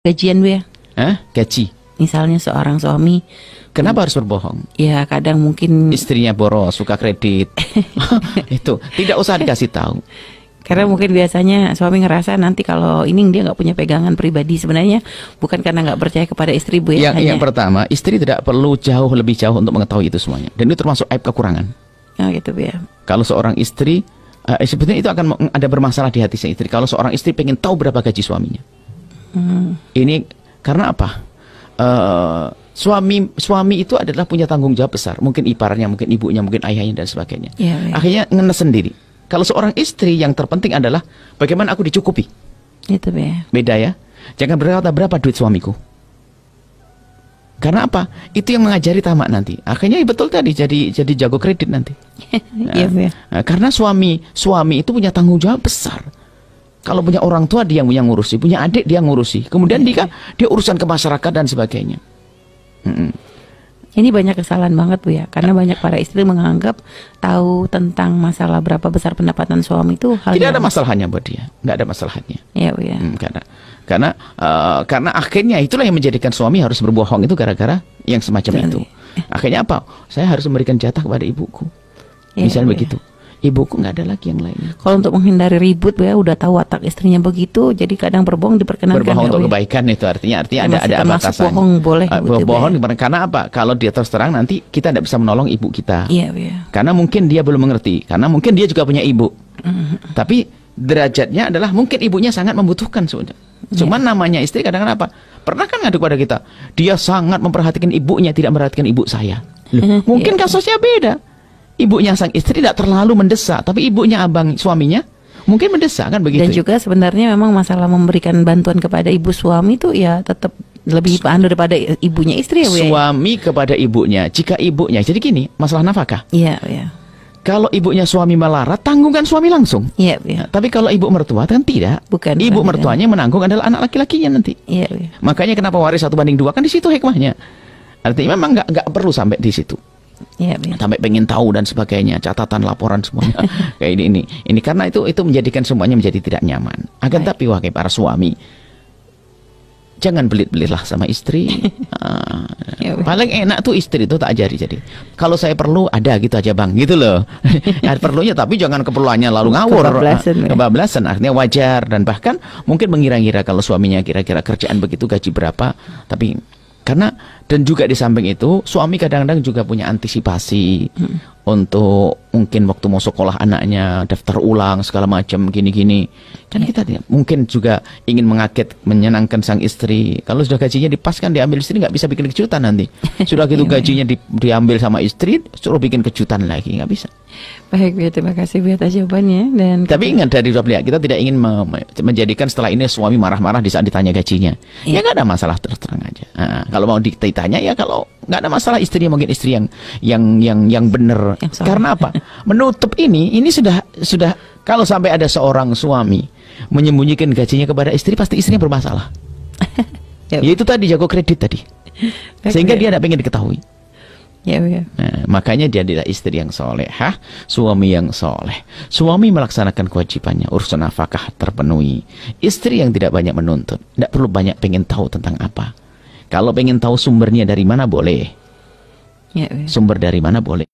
Gajian Bu ya. Gaji. Misalnya seorang suami, Kenapa harus berbohong? ya kadang mungkin Istrinya boros, suka kredit. Itu tidak usah dikasih tahu. karena mungkin biasanya suami ngerasa nanti kalau ini dia nggak punya pegangan pribadi, sebenarnya bukan karena nggak percaya kepada istri Bu ya. Yang pertama, istri tidak perlu lebih jauh untuk mengetahui itu semuanya. Dan itu termasuk aib kekurangan. Oh gitu Bu ya. Kalau seorang istri, sebetulnya itu akan ada bermasalah di hati si istri. Kalau seorang istri pengen tahu berapa gaji suaminya. Ini karena apa? Suami itu adalah punya tanggung jawab besar. Mungkin iparnya, mungkin ibunya, mungkin ayahnya dan sebagainya. Akhirnya ngenes sendiri. Kalau seorang istri yang terpenting adalah bagaimana aku dicukupi. Itu Bu ya. Beda ya. Jangan berkata berapa duit suamiku. Karena apa? Itu yang mengajari tamak nanti. Akhirnya betul tadi jadi jago kredit nanti. Iya Bu ya. Karena suami itu punya tanggung jawab besar. Kalau punya orang tua dia yang ngurusi, punya adik dia ngurusi. Kemudian dia urusan ke masyarakat dan sebagainya. Ini banyak kesalahan banget Bu ya, karena banyak para istri menganggap tahu tentang masalah berapa besar pendapatan suami itu hal tidak yang ada masalahnya buat dia, nggak ada masalahnya. Iya Bu ya. Karena akhirnya itulah yang menjadikan suami harus berbohong itu gara-gara yang semacam itu. Akhirnya apa? Saya harus memberikan jatah kepada ibuku, misalnya begitu. Ibuku nggak ada lagi yang lainnya. Kalau untuk menghindari ribut Bu ya, udah tahu watak istrinya begitu, jadi kadang berbohong diperkenankan. Berbohong untuk kebaikan itu artinya ada batasan. Bohong boleh. Bohong karena apa? Kalau dia terus terang nanti kita tidak bisa menolong ibu kita. Iya Bu ya. Karena mungkin dia belum mengerti, karena mungkin dia juga punya ibu. Tapi derajatnya adalah mungkin ibunya sangat membutuhkan sudah. Cuman namanya istri kadang-kadang apa? Pernah kan ngadu pada kita, dia sangat memperhatikan ibunya, tidak memperhatikan ibu saya. Mungkin kasusnya beda. Ibunya sang istri tidak terlalu mendesak, tapi ibunya suaminya mungkin mendesak kan begitu. Dan juga sebenarnya memang masalah memberikan bantuan kepada ibu suami itu ya tetap lebih daripada ibunya istri ya Bu ya. Suami kepada ibunya, jika ibunya, jadi gini, masalah nafkah. Iya ya. Kalau ibunya suami melarat, tanggungkan suami langsung. Iya ya. Tapi kalau ibu mertua kan tidak. Bukan. Ibu mertuanya menanggung adalah anak laki-lakinya nanti. Iya ya. Makanya kenapa waris 1:2 kan di situ hikmahnya. Artinya memang nggak perlu sampai di situ. Iya, sampai pengen tahu dan sebagainya, catatan laporan semuanya kayak ini karena itu menjadikan semuanya menjadi tidak nyaman. Akan tapi wahai para suami, jangan belit-belitlah sama istri. Paling enak tuh istri itu tak ajari. Jadi kalau saya perlu ada gitu aja bang, gitu loh. Perlunya tapi jangan keperluannya lalu ngawur, kebablasan. Artinya wajar dan bahkan mungkin mengira-ngira kalau suaminya kira-kira kerjaan begitu gaji berapa, tapi karena dan juga di samping itu suami kadang-kadang juga punya antisipasi untuk mungkin waktu mau sekolah anaknya daftar ulang segala macam gini-gini kan kita mungkin juga ingin menyenangkan sang istri. Kalau sudah gajinya dipas kan diambil istri nggak bisa bikin kejutan nanti. Sudah gitu gajinya diambil sama istri suruh bikin kejutan lagi nggak bisa. Baik Bu, terima kasih Bu atas jawabannya. Dan tapi ingat dari kita tidak ingin menjadikan setelah ini suami marah-marah di saat ditanya gajinya. Ya nggak ada masalah, terus terang aja. Kalau mau ditanya ya kalau nggak ada masalah, istrinya mungkin istri yang benar. Karena apa? Menutup ini sudah kalau sampai ada seorang suami menyembunyikan gajinya kepada istri, pasti istrinya bermasalah. Ya itu tadi jago kredit tadi. Sehingga dia tidak pengen diketahui. Ya. Nah, makanya dia adalah istri yang solehah, suami yang soleh. Suami melaksanakan kewajibannya, urusan nafkah terpenuhi. Istri yang tidak banyak menuntut, tidak perlu banyak pengen tahu tentang apa. Kalau pengen tahu sumbernya dari mana boleh. Sumber dari mana boleh.